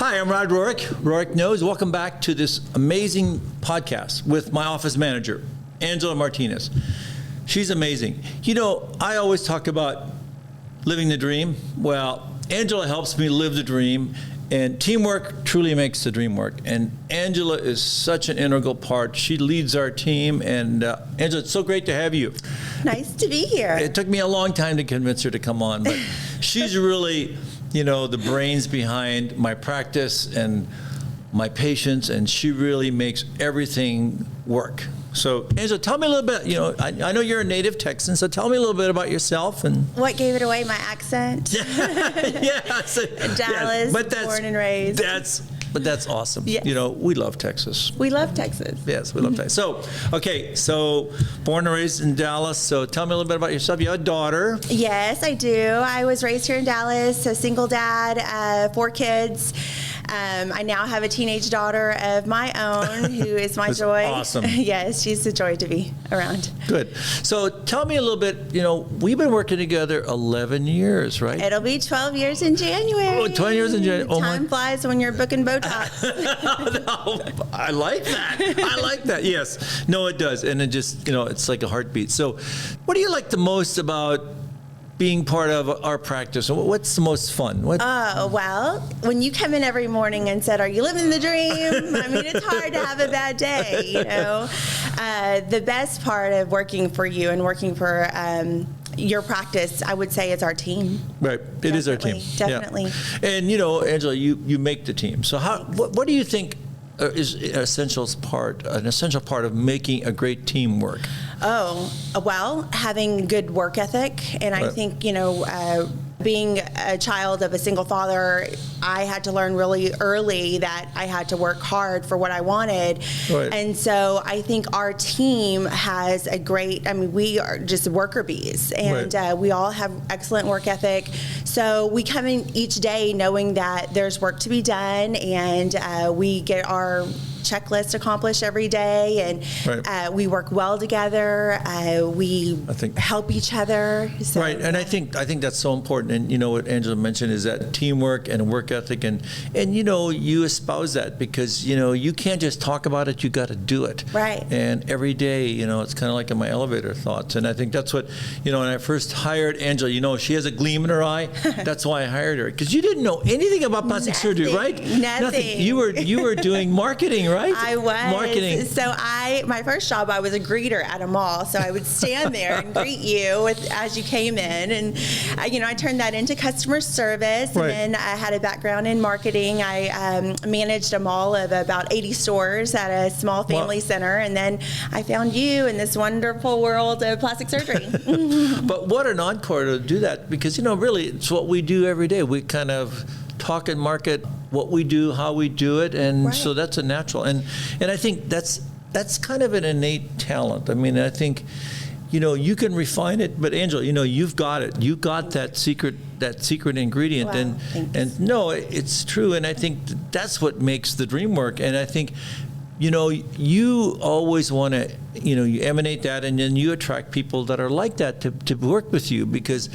Hi, I'm Rod Rohrich. Rohrich Knows. Welcome back to this amazing podcast with my office manager, Angela Martinez. She's amazing. You know, I always talk about living the dream. Well, Angela helps me live the dream, and teamwork truly makes the dream work. And Angela is such an integral part. She leads our team, and Angela, it's so great to have you. Nice to be here. It took me a long time to convince her to come on, but she's really, you know, the brains behind my practice and my patients, and she really makes everything work. So, Angela, tell me a little bit, you know, I know you're a native Texan, so tell me a little bit about yourself. And what gave it away? My accent? Dallas, born and raised. But that's awesome. Yes. You know, we love Texas. We love Texas. Yes, we love Texas. So born and raised in Dallas. So tell me a little bit about yourself. You have a daughter. Yes, I do. I was raised here in Dallas, a single dad, 4 kids. I now have a teenage daughter of my own who is my joy. Awesome. Yes, she's a joy to be around. Good. So tell me a little bit, you know, we've been working together 11 years, right? It'll be 12 years in January. Oh, 20 years in January. Oh, Time flies when you're booking Botox. No, I like that. I like that. Yes. No, it does. And it just, you know, it's like a heartbeat. So what do you like the most about being part of our practice? What's the most fun? Well, when you come in every morning and said, "Are you living the dream?" I mean, it's hard to have a bad day, you know. The best part of working for you and working for your practice, I would say, is our team. Right. It is our team. Definitely. Yeah. And, you know, Angela, you make the team. So what do you think is an essential part of making a great team work? Oh, well, having good work ethic. And I think, you know, being a child of a single father, I had to learn really early that I had to work hard for what I wanted. Right. And so I think our team has we are just worker bees, and we all have excellent work ethic. So we come in each day knowing that there's work to be done, and we get our checklist accomplished every day, and we work well together. We help each other. So, right, and I think that's so important. And you know what Angela mentioned is that teamwork and work ethic, and you know, you espouse that because you know you can't just talk about it; you got to do it. Right. And every day, you know, it's kind of like in my elevator thoughts. And I think that's what, you know, when I first hired Angela, you know, she has a gleam in her eye. That's why I hired her, because you didn't know anything about plastic surgery, right? Nothing. You were doing marketing, right? I was. Marketing. So my first job, I was a greeter at a mall. So I would stand there and greet you as you came in. And, you know, I turned that into customer service. Right. And then I had a background in marketing. I managed a mall of about 80 stores at a small family center. And then I found you in this wonderful world of plastic surgery. But what an encore to do that, because, you know, really, it's what we do every day. We kind of talk and market what we do, how we do it, and so that's a natural. And I think that's kind of an innate talent. I mean, I think, you know, you can refine it, but Angela, you know, you've got it. You got that secret ingredient. Wow, and no, it's true. And I think that's what makes the dream work. And I think, you know, you always want to, you know, you emanate that, and then you attract people that are like that to work with you, because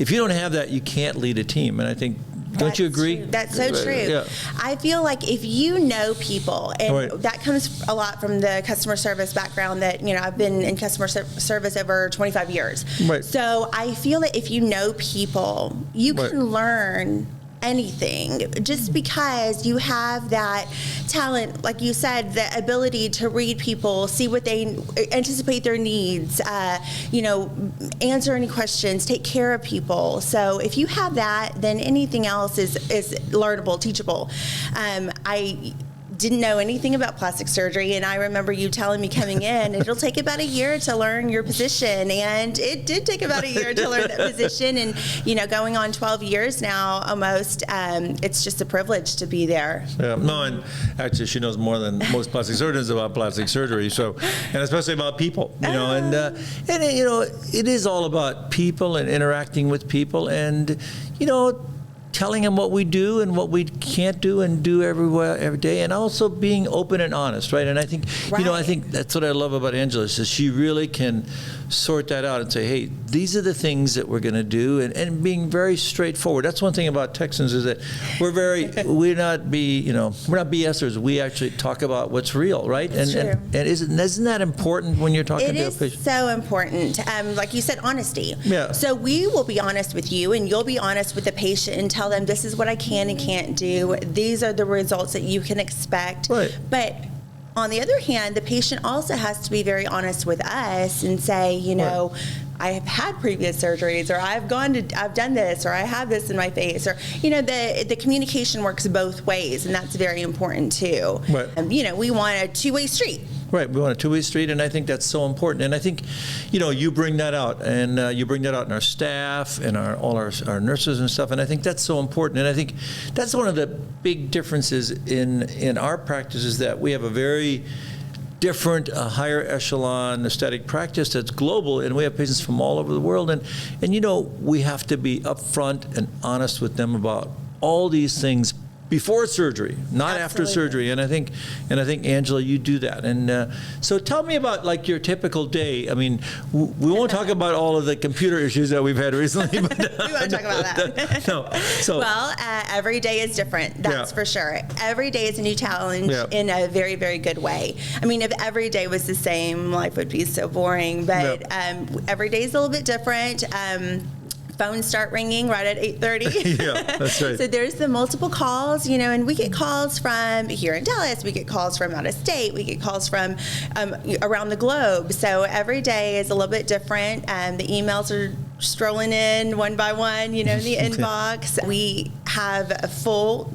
if you don't have that, you can't lead a team. And I think, don't you agree? True. That's so true. Yeah. I feel like if you know people, and that comes a lot from the customer service background that, you know, I've been in customer service over 25 years. Right. So I feel that if you know people, you can learn anything just because you have that talent, like you said, the ability to read people, see what they anticipate their needs, you know, answer any questions, take care of people. So if you have that, then anything else is learnable, teachable. I didn't know anything about plastic surgery, and I remember you telling me coming in, it'll take about a year to learn your position, and it did take about a year to learn that position, and, you know, going on 12 years now almost, it's just a privilege to be there. Yeah, no, and actually she knows more than most plastic surgeons about plastic surgery, so, and especially about people, you know, and you know, it is all about people and interacting with people, and, you know, telling them what we do and what we can't do and do every day, and also being open and honest, right? And I think, I think that's what I love about Angela, is she really can sort that out and say, hey, these are the things that we're going to do, and being very straightforward. That's one thing about Texans, is that we're not BSers. We actually talk about what's real, right? And isn't that important when you're talking to a patient? It is so important. Like you said, honesty. Yeah. So we will be honest with you, and you'll be honest with the patient and tell them, this is what I can and can't do. These are the results that you can expect. Right. But on the other hand, the patient also has to be very honest with us and say, I have had previous surgeries, or I've done this, or I have this in my face, or, the communication works both ways, and that's very important too. Right. We want a two-way street. Right, we want a two-way street, and I think that's so important. And I think, you bring that out, and you bring that out in our staff and all our nurses and stuff. And I think that's so important. And I think that's one of the big differences in our practice, is that we have a very different, higher echelon aesthetic practice that's global, and we have patients from all over the world. And we have to be upfront and honest with them about all these things before surgery, not after surgery. And I think Angela, you do that. And so tell me about like your typical day. I mean, we won't talk about all of the computer issues that we've had recently. But, we won't talk about that. No. So, well, every day is different. That's for sure. Every day is a new challenge in a very, very good way. I mean, if every day was the same, life would be so boring. But every day is a little bit different. Phones start ringing right at 8:30. Yeah, that's right. So there's the multiple calls, and we get calls from here in Dallas, we get calls from out of state, we get calls from around the globe. So every day is a little bit different. The emails are strolling in one by one, in the inbox. We have a full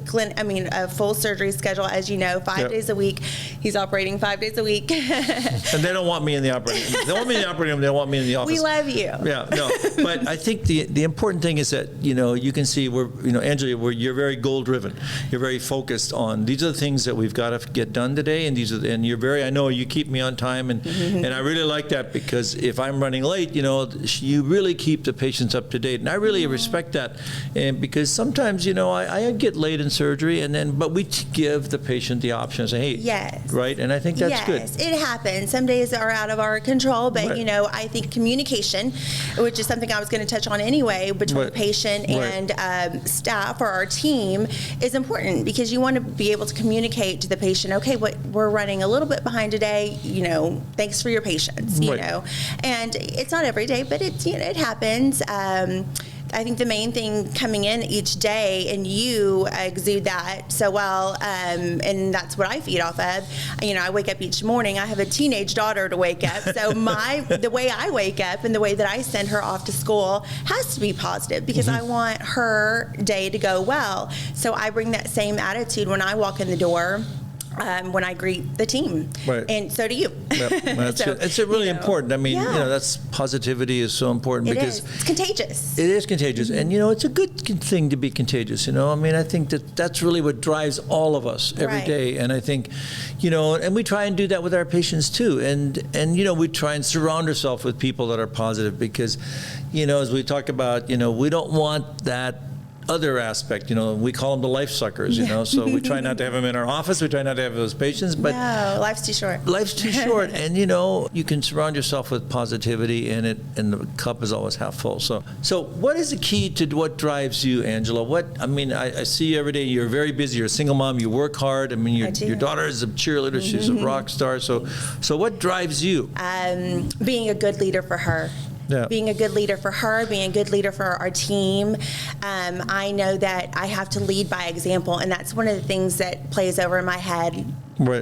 surgery schedule, as you know, 5 days a week. He's operating 5 days a week. And they don't want me in the operating room. They want me in the operating room. They want me in the office. We love you. Yeah, no. But I think the important thing is that, you can see Angela, you're very goal driven. You're very focused on, these are the things that we've got to get done today. And I know you keep me on time. And I really like that, because if I'm running late, you really keep the patients up to date. And I really respect that. And because sometimes, I get late in surgery, but we give the patient the option to say, hey, yes. Right? And I think that's good. Yes, it happens. Some days are out of our control, but, I think communication, which is something I was going to touch on anyway, between the patient and staff or our team, is important, because you want to be able to communicate to the patient, okay, we're running a little bit behind today, thanks for your patience, and it's not every day, but it happens. I think the main thing coming in each day, and you exude that so well, and that's what I feed off of. I wake up each morning. I have a teenage daughter to wake up, so the way I wake up and the way that I send her off to school has to be positive, because I want her day to go well. So I bring that same attitude when I walk in the door. When I greet the team, and so do you. Yep. That's good. It's really important. I mean, that's positivity is so important, because it's contagious. It is contagious, and it's a good thing to be contagious. I mean, I think that's really what drives all of us every day, and I think, and we try and do that with our patients too, and we try and surround ourselves with people that are positive, because, as we talk about, we don't want that other aspect, we call them the life suckers, so we try not to have them in our office. We try not to have those patients, but no, life's too short. Life's too short, and you can surround yourself with positivity, and the cup is always half full. So what is the key to what drives you, Angela? I see you every day. You're very busy. You're a single mom. You work hard. I mean, your daughter is a cheerleader. She's a rock star. So what drives you? Being a good leader for her. Yeah. Being a good leader for her, being a good leader for our team. I know that I have to lead by example, and that's one of the things that plays over in my head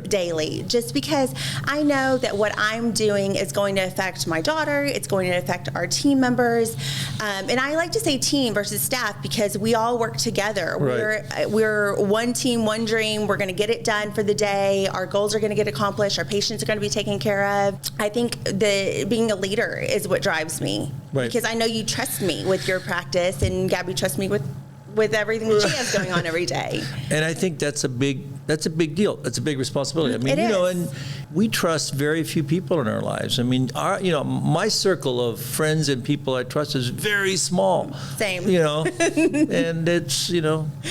daily, just because I know that what I'm doing is going to affect my daughter, it's going to affect our team members, and I like to say team versus staff, because we all work together. We're one team, one dream. We're going to get it done for the day. Our goals are going to get accomplished. Our patients are going to be taken care of. I think being a leader is what drives me, because I know you trust me with your practice, and Gabby trusts me with everything that she has going on every day. And I think that's a big That's a big deal. That's a big responsibility. I mean, It is. and we trust very few people in our lives. I mean, my circle of friends and people I trust is very small. Same. And it's,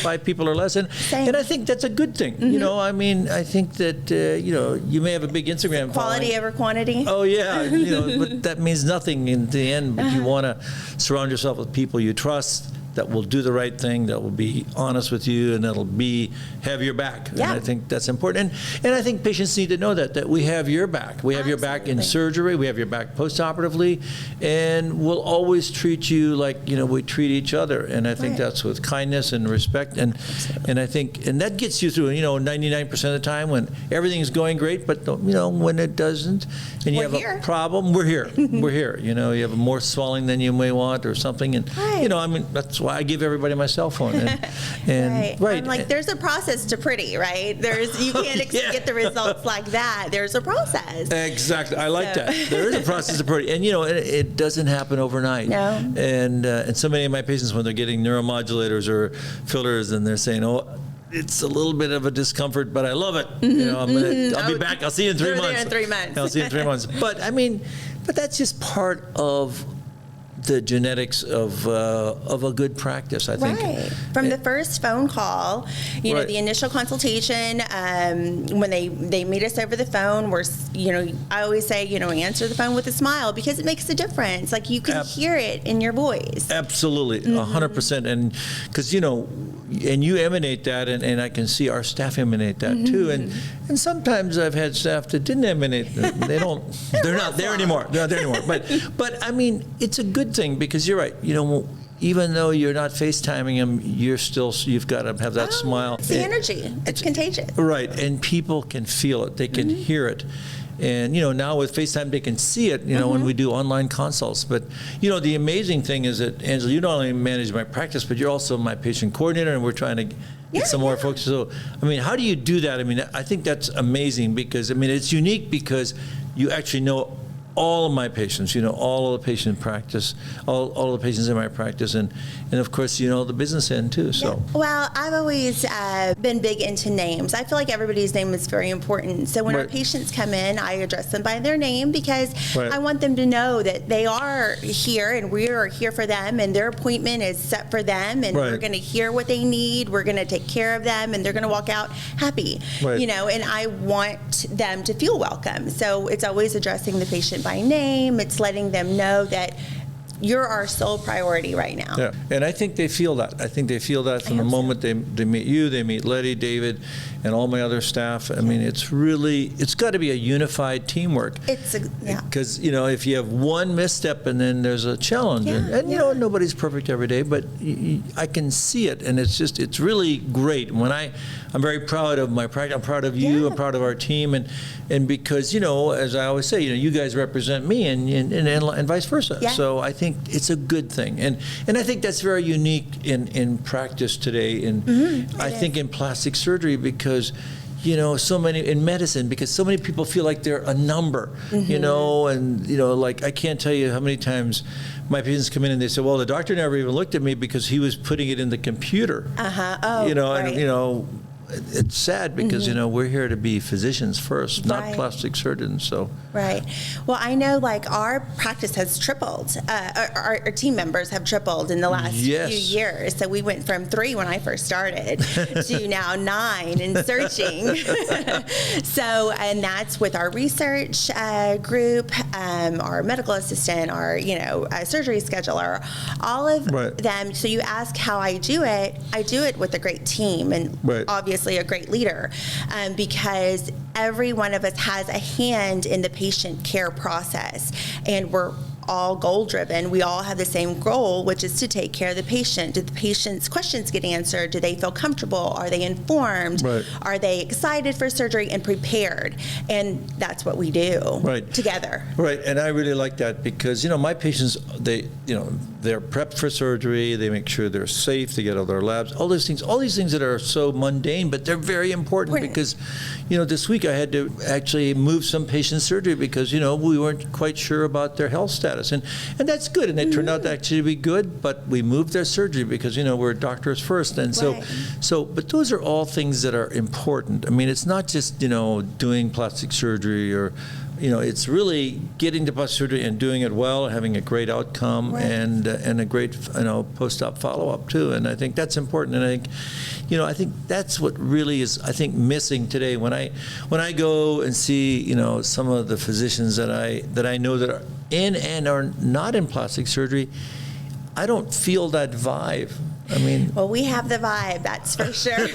5 people or less. And I think that's a good thing. I mean, I think that, you may have a big Instagram Quality following. over quantity. Oh, yeah. But that means nothing in the end. But you want to surround yourself with people you trust, that will do the right thing, that will be honest with you, and that'll have your back. Yeah. And I think that's important. And I think patients need to know that we have your back. We have your back in surgery. We have your back postoperatively. And we'll always treat you like, we treat each other. And I think that's with kindness and respect. And I think, and that gets you through, 99% of the time when everything's going great, but, when it doesn't, and you have a problem, we're here. We're here. You have more swelling than you may want or something. And, that's why I give everybody my cell phone. And right. I'm like, there's a process to pretty, right? You can't get the results like that. There's a process. Exactly. I like that. There is a process to pretty. And, it doesn't happen overnight. No. And so many of my patients, when they're getting neuromodulators or fillers, and they're saying, it's a little bit of a discomfort, but I love it. I'll be back. I'll see you in 3 months. There in 3 months. I'll see you in 3 months. But that's just part of the genetics of a good practice, I think. Right. From the first phone call, the initial consultation, when they meet us over the phone, I always say, answer the phone with a smile, because it makes a difference. Like, you can hear it in your voice. Absolutely, 100%. And because, and you emanate that, and I can see our staff emanate that too. And sometimes I've had staff that didn't emanate. They're not there anymore. They're not there anymore. But I mean, it's a good thing, because you're right. Even though you're not FaceTiming them, you've got to have that smile. It's the energy. It's contagious. Right, and people can feel it. They can hear it. And, now with FaceTime, they can see it, when we do online consults. But, the amazing thing is that, Angela, you not only manage my practice, but you're also my patient coordinator, and we're trying to get some more folks. So, how do you do that? I think that's amazing, because, it's unique because you actually know all of my patients, all of the patient practice, all of the patients in my practice, and of course, the business end too. So. Yeah. Well, I've always been big into names. I feel like everybody's name is very important. So when our patients come in, I address them by their name, because I want them to know that they are here and we are here for them, and their appointment is set for them, and we're going to hear what they need. We're going to take care of them, and they're going to walk out happy. And I want them to feel welcome. So it's always addressing the patient by name. It's letting them know that you're our sole priority right now. Yeah, and I think they feel that. I think they feel that from the moment they meet you, they meet Letty, David, and all my other staff. It's got to be a unified teamwork. Because, if you have one misstep and then there's a challenge, nobody's perfect every day, but I can see it, and it's really great. When I'm very proud of my practice, I'm proud of you, I'm proud of our team, and because, as I always say, you guys represent me, and vice versa. Yeah. So I think it's a good thing, and I think that's very unique in practice today, and I think in plastic surgery, because so many in medicine, because so many people feel like they're a number, and like, I can't tell you how many times my patients come in and they say, well, the doctor never even looked at me because he was putting it in the computer. And it's sad, because we're here to be physicians first, not plastic surgeons. So well, I know, like, our practice has tripled. Our team members have tripled in the last few years. So we went from 3 when I first started to now 9 and searching. So, and that's with our research group, our medical assistant, our surgery scheduler, all of them. So you ask how I do it. I do it with a great team, and obviously a great leader, because every one of us has a hand in the patient care process, and we're all goal driven. We all have the same goal, which is to take care of the patient. Did the patient's questions get answered? Do they feel comfortable? Are they informed? Are they excited for surgery and prepared? And that's what we do together. And I really like that, because my patients, they're prepped for surgery. They make sure they're safe. They get all their labs. All these things that are so mundane, but they're very important. Because this week I had to actually move some patient surgery because we weren't quite sure about their health status. status. And that's good. And they turned out to actually be good, but we moved their surgery because, we're doctors first. And but those are all things that are important. I mean, it's not just, doing plastic surgery or, it's really getting to plastic surgery and doing it well, having a great outcome, and a great, post-op follow-up too. And I think that's important. And I think that's what really is, I think, missing today. When I go and see, some of the physicians that I know that are in and are not in plastic surgery, I don't feel that vibe. I mean, well, we have the vibe, that's for sure.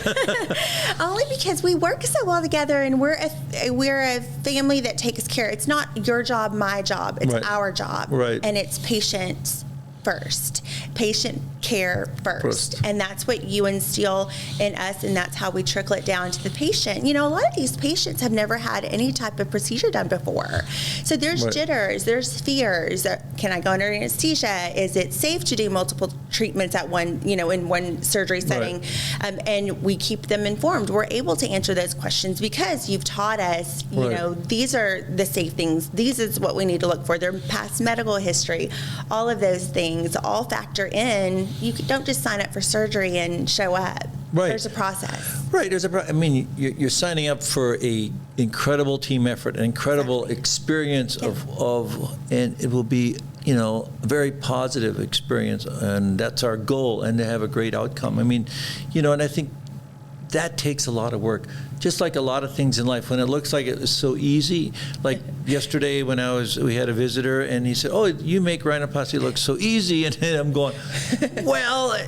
Only because we work so well together, and we're a family that takes care. It's not your job, my job. It's our job, and it's patients first, patient care first. And that's what you instill in us, and that's how we trickle it down to the patient. A lot of these patients have never had any type of procedure done before, so there's jitters, there's fears. Can I go under anesthesia? Is it safe to do multiple treatments at one, in one surgery setting? And we keep them informed. We're able to answer those questions because you've taught us, these are the safe things. These is what we need to look for. Their past medical history, all of those things all factor in. You don't just sign up for surgery and show up. There's a process. I mean, you're signing up for a incredible team effort, an incredible experience and it will be, a very positive experience, and that's our goal, and to have a great outcome. I mean, and I think that takes a lot of work. Just like a lot of things in life, when it looks like it was so easy. Like yesterday when we had a visitor, and he said, "Oh, you make rhinoplasty look so easy," and I'm going, "Well,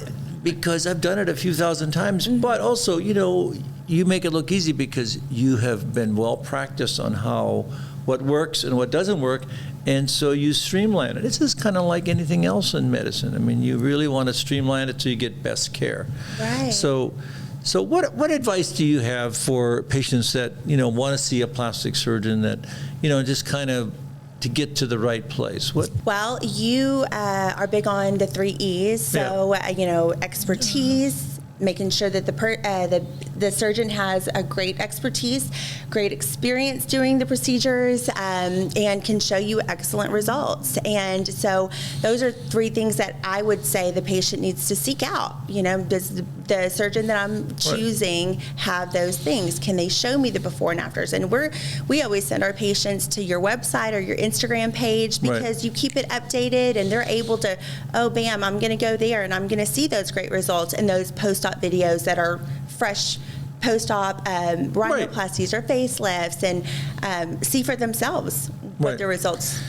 because I've done it a few thousand times, but also, you make it look easy because you have been well practiced on what works and what doesn't work." And so you streamline it. It's just kind of like anything else in medicine. I mean, you really want to streamline it so you get best care. Right. So what advice do you have for patients that, want to see a plastic surgeon that, just kind of to get to the right place? Well, you are big on the 3 E's. So, expertise, making sure that the surgeon has a great expertise, great experience doing the procedures, and can show you excellent results. And so those are 3 things that I would say the patient needs to seek out. Does the surgeon that I'm choosing have those things? Can they show me the before and afters? And we always send our patients to your website or your Instagram page because you keep it updated, and they're able to, bam, I'm going to go there and I'm going to see those great results and those post-op videos that are fresh post-op rhinoplasties or facelifts, and see for themselves what the results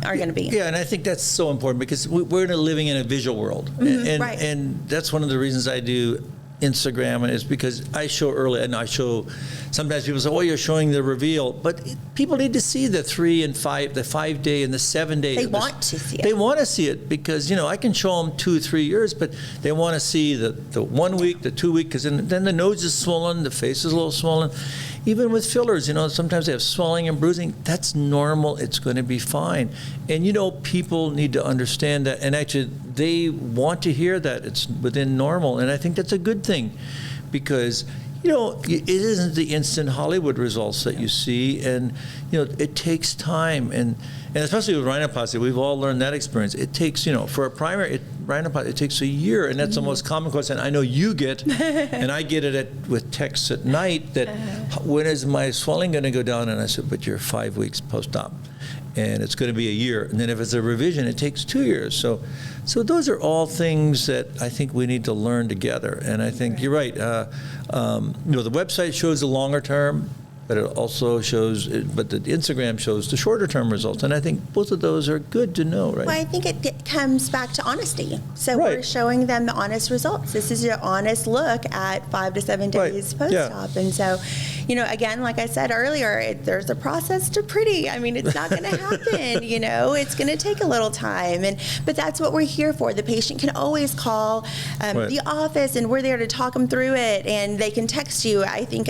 are going to be. Yeah, and I think that's so important because we're living in a visual world, and that's one of the reasons I do Instagram, and it's because I show early, and I show. Sometimes people say, "Oh, you're showing the reveal," but people need to see the 3 and 5, the 5 day and the 7 day. They want to see it. They want to see it because I can show them 2 or 3 years, but they want to see the 1 week, the 2 week, because then the nose is swollen, the face is a little swollen. Even with fillers, sometimes they have swelling and bruising. That's normal. It's going to be fine. And, people need to understand that. And actually, they want to hear that it's within normal. And I think that's a good thing because, it isn't the instant Hollywood results that you see. And, it takes time. And especially with rhinoplasty, we've all learned that experience. It takes, for a primary rhinoplasty, it takes a year. And that's the most common question I know you get. And I get it with texts at night that, when is my swelling going to go down? And I said, but you're 5 weeks post-op. And it's going to be a year. And then if it's a revision, it takes 2 years. So those are all things that I think we need to learn together. And I think you're right. The website shows the longer term, but it also shows, but the Instagram shows the shorter term results. And I think both of those are good to know, right? Well, I think it comes back to honesty. So we're showing them the honest results. This is your honest look at 5 to 7 days post-op. And so, again, like I said earlier, there's a process to pretty. I mean, it's not going to happen, it's going to take a little time. But that's what we're here for. The patient can always call the office, and we're there to talk them through it. And they can text you. I think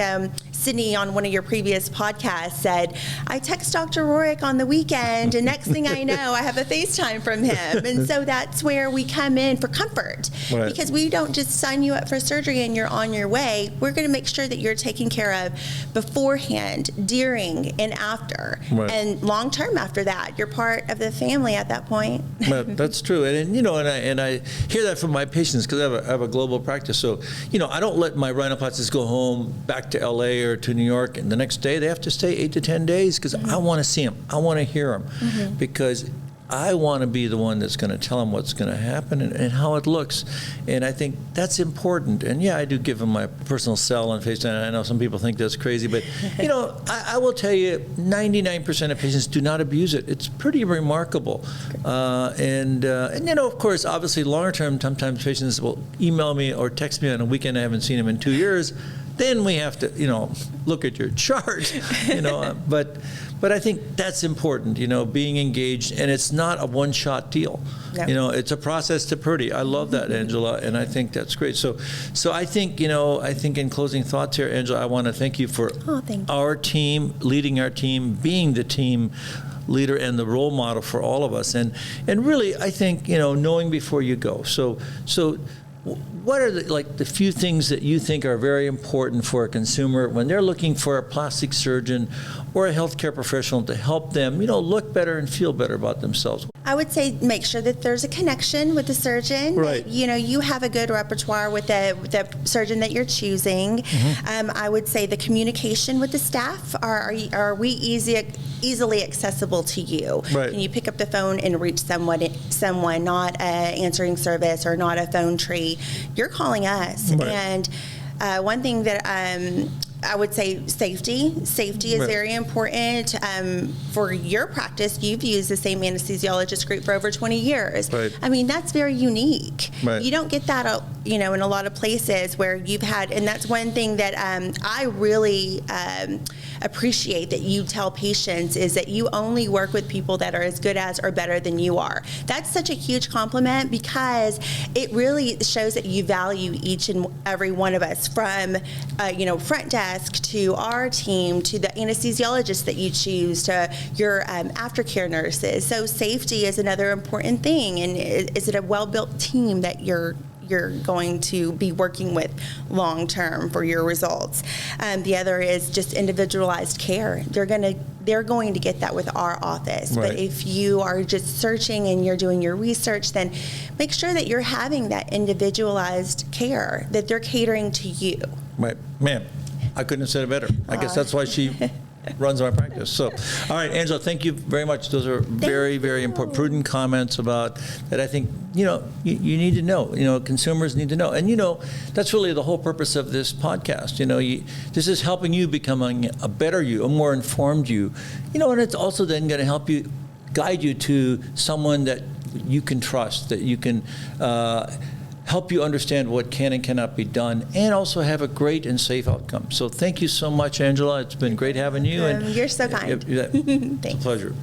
Sydney on one of your previous podcasts said, I text Dr. Rohrich on the weekend, and next thing I know, I have a FaceTime from him. And so that's where we come in for comfort, because we don't just sign you up for surgery and you're on your way. We're going to make sure that you're taken care of beforehand, during, and after. Right. And long term after that, you're part of the family at that point. But that's true, and I hear that from my patients because I have a global practice. So I don't let my rhinoplasties go home back to LA or to New York, and the next day they have to stay 8 to 10 days because I want to see them, I want to hear them, because I want to be the one that's going to tell them what's going to happen and how it looks. And I think that's important. And yeah, I do give them my personal cell on FaceTime. I know some people think that's crazy, but I will tell you, 99% of patients do not abuse it. It's pretty remarkable. And of course, obviously, longer term, sometimes patients will email me or text me on a weekend I haven't seen them in 2 years. Then we have to, look at your chart, but I think that's important, being engaged, and it's not a one-shot deal. No. It's a process to pretty. I love that, Angela, and I think that's great. So I think, in closing thoughts here, Angela, I want to thank you for our team, leading our team, being the team leader and the role model for all of us, and really, I think, knowing before you go. So what are the few things that you think are very important for a consumer when they're looking for a plastic surgeon or a healthcare professional to help them, look better and feel better about themselves? I would say make sure that there's a connection with the surgeon. Right. That, you have a good repertoire with the surgeon that you're choosing. I would say the communication with the staff. Are we easily accessible to you? Right. Can you pick up the phone and reach someone, not an answering service or not a phone tree? You're calling us. Right. And one thing that I would say safety. Safety is right. very important. For your practice, you've used the same anesthesiologist group for over 20 years. Right. I mean, that's very unique. Right. You don't get that, in a lot of places where you've had, and that's one thing that I really appreciate that you tell patients is that you only work with people that are as good as or better than you are. That's such a huge compliment because it really shows that you value each and every one of us, from front desk to our team to the anesthesiologist that you choose to your aftercare nurses. So safety is another important thing, and is it a well-built team that you're going to be working with long term for your results. The other is just individualized care. They're going to get that with our office. Right. But if you are just searching and you're doing your research, then make sure that you're having that individualized care, that they're catering to you. Right. Man, I couldn't have said it better. I guess that's why she runs my practice. So, all right, Angela, thank you very much. Those are very, very important, prudent comments about that. I think, you need to know, consumers need to know. And, that's really the whole purpose of this podcast. This is helping you becoming a better you, a more informed you, and it's also then going to help you, guide you to someone that you can trust, that you can help you understand what can and cannot be done, and also have a great and safe outcome. So thank you so much, Angela. It's been great having you. You're so kind. It's a pleasure.